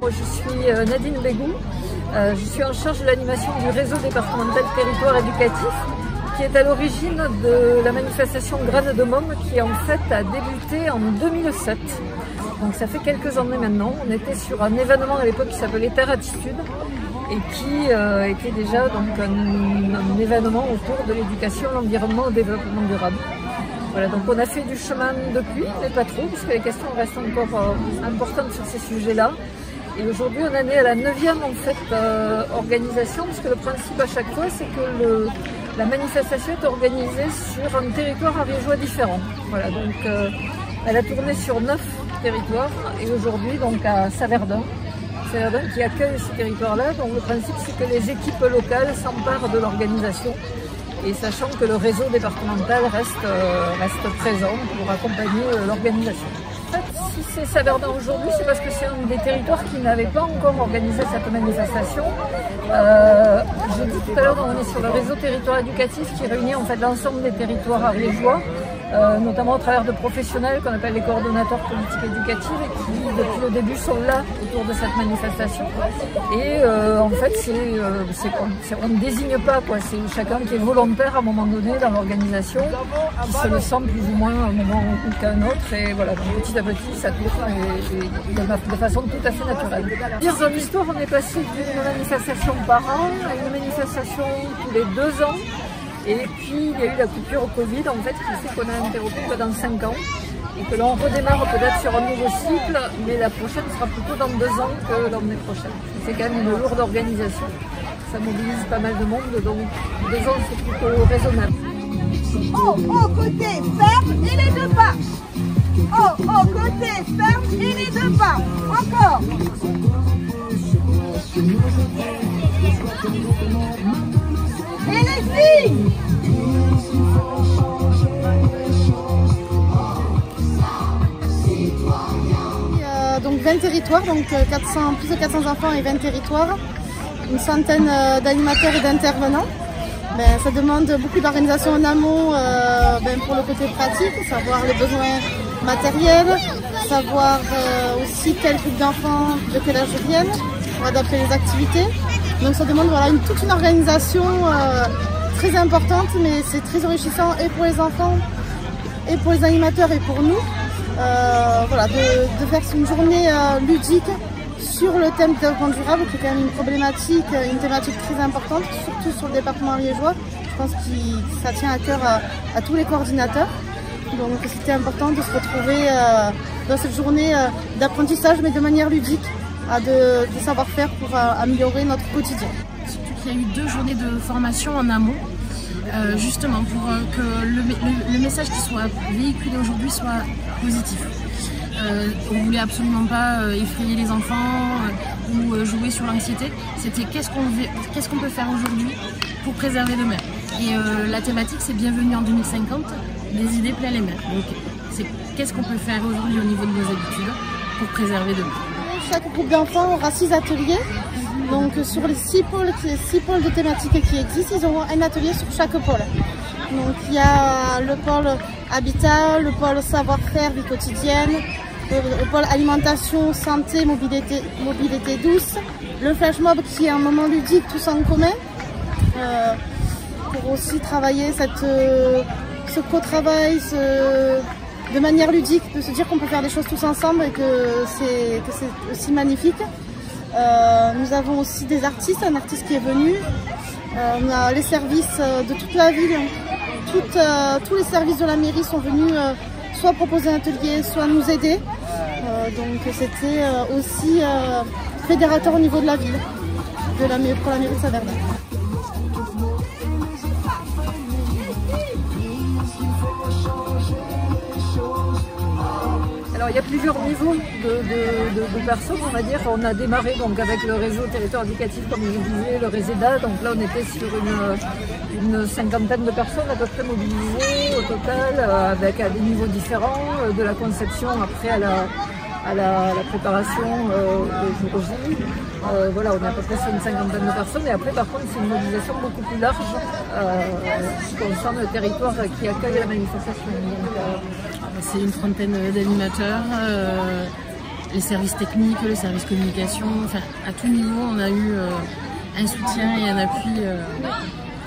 Moi, je suis Nadine Begou, je suis en charge de l'animation du réseau départemental territoire éducatif qui est à l'origine de la manifestation Graines de Môme qui en fait a débuté en 2007. Donc ça fait quelques années maintenant. On était sur un événement à l'époque qui s'appelait Terre Attitude et qui était déjà donc un événement autour de l'éducation, l'environnement et le développement durable. Voilà, donc on a fait du chemin depuis, mais pas trop, parce que les questions restent encore importantes sur ces sujets-là. Et aujourd'hui, on en est à la 9e en fait, organisation, parce que le principe à chaque fois, c'est que la manifestation est organisée sur un territoire ariégeois différent. Voilà, donc elle a tourné sur 9 territoires, et aujourd'hui, donc à Saverdun qui accueille ce territoire-là. Donc le principe, c'est que les équipes locales s'emparent de l'organisation, et sachant que le réseau départemental reste présent pour accompagner l'organisation. En fait, si c'est Saverdun aujourd'hui, c'est parce que c'est un des territoires qui n'avait pas encore organisé cette manifestation. J'ai dit tout à l'heure, on est sur le réseau territoire éducatif qui réunit en fait l'ensemble des territoires ariégeois, notamment au travers de professionnels qu'on appelle les coordonnateurs politiques éducatives et qui depuis le début sont là autour de cette manifestation. Et en fait, on ne désigne pas, quoi. C'est chacun qui est volontaire à un moment donné dans l'organisation, qui se le sent plus ou moins à un moment ou qu'un autre. Et voilà, donc petit à petit, ça tourne de façon tout à fait naturelle. Dans l'histoire, on est passé d'une manifestation par an à une manifestation tous les 2 ans. Et puis il y a eu la coupure au Covid en fait qui fait qu'on a interrompu pendant 5 ans et que l'on redémarre peut-être sur un nouveau cycle, mais la prochaine sera plutôt dans 2 ans que l'année prochaine. C'est quand même une lourde organisation, ça mobilise pas mal de monde, donc 2 ans c'est plutôt raisonnable. Au côté ferme et les 2 pas. Au côté ferme et les 2 pas. Encore. Et les filles! Donc 20 territoires, donc plus de 400 enfants et 20 territoires, une centaine d'animateurs et d'intervenants. Ça demande beaucoup d'organisation en amont pour le côté pratique, savoir les besoins matériels, savoir aussi quel groupe d'enfants, de quel âge ils viennent, pour adapter les activités. Donc ça demande toute une organisation très importante, mais c'est très enrichissant et pour les enfants, et pour les animateurs et pour nous. De faire une journée ludique sur le thème du développement durable, qui est quand même une thématique très importante, surtout sur le département ariégeois. Je pense que ça tient à cœur à tous les coordinateurs. Donc c'était important de se retrouver dans cette journée d'apprentissage, mais de manière ludique, de savoir-faire pour améliorer notre quotidien. Surtout qu'il y a eu 2 journées de formation en amont, justement pour que le message qui soit véhiculé aujourd'hui soit positif. On ne voulait absolument pas effrayer les enfants ou jouer sur l'anxiété. C'était qu'est-ce qu'on peut faire aujourd'hui pour préserver demain. Et la thématique c'est Bienvenue en 2050, des idées plein les mains. Donc c'est qu'est-ce qu'on peut faire aujourd'hui au niveau de nos habitudes pour préserver demain. Chaque groupe d'enfants aura 6 ateliers. Donc sur les 6 pôles de thématiques qui existent, ils auront un atelier sur chaque pôle. Donc il y a le pôle habitat, le pôle savoir-faire, vie quotidienne, le pôle alimentation, santé, mobilité douce, le flash mob qui est un moment ludique tous en commun, pour aussi travailler ce co-travail, de manière ludique, de se dire qu'on peut faire des choses tous ensemble et que c'est aussi magnifique. Nous avons aussi des artistes, un artiste qui est venu. On a les services de toute la ville, tous les services de la mairie sont venus soit proposer un atelier, soit nous aider. Donc c'était aussi fédérateur au niveau de la ville, pour la mairie de Saverdun. Alors il y a plusieurs niveaux de personnes, on va dire. On a démarré donc avec le réseau territoire éducatif, comme je vous disais, le RESEDA. Donc là on était sur une 50aine de personnes à peu près mobilisées au total, avec à des niveaux différents, de la conception après à la préparation des jours J. Voilà, on est à peu près sur une 50aine de personnes. Et après par contre c'est une mobilisation beaucoup plus large qui concerne le territoire qui accueille la manifestation. Donc, c'est une trentaine d'animateurs, les services techniques, le service communication, enfin à tout niveau on a eu un soutien et un appui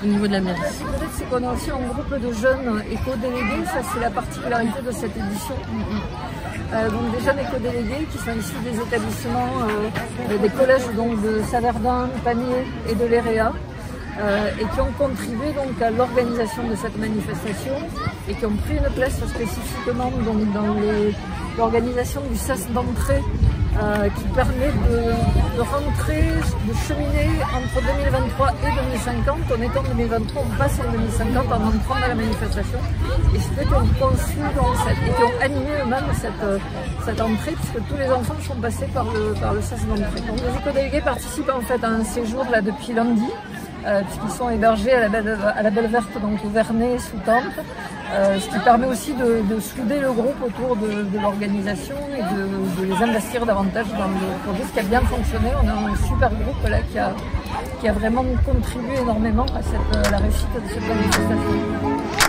au niveau de la mairie. Peut-être c'est qu'on a aussi un groupe de jeunes éco-délégués, ça c'est la particularité de cette édition. Donc des jeunes éco-délégués qui sont issus des établissements, des collèges donc, de Saverdun, Pamiers et de l'EREA. Et qui ont contribué donc à l'organisation de cette manifestation et qui ont pris une place spécifiquement donc, dans l'organisation du sas d'entrée qui permet de rentrer, de cheminer entre 2023 et 2050. On est en 2023, on passe en 2050 en entrant dans la manifestation. Et c'est eux qui ont conçu donc, et qui ont animé eux-mêmes cette entrée, puisque tous les enfants sont passés par le sas d'entrée. Donc les éco-délégués participent en fait à un séjour là depuis lundi. Puisqu'ils sont hébergés à la Belle Verte, donc au Vernet, sous tente, ce qui permet aussi de souder le groupe autour de l'organisation et de les investir davantage dans le projet, ce qui a bien fonctionné. On a un super groupe là qui a vraiment contribué énormément à la réussite de cette manifestation.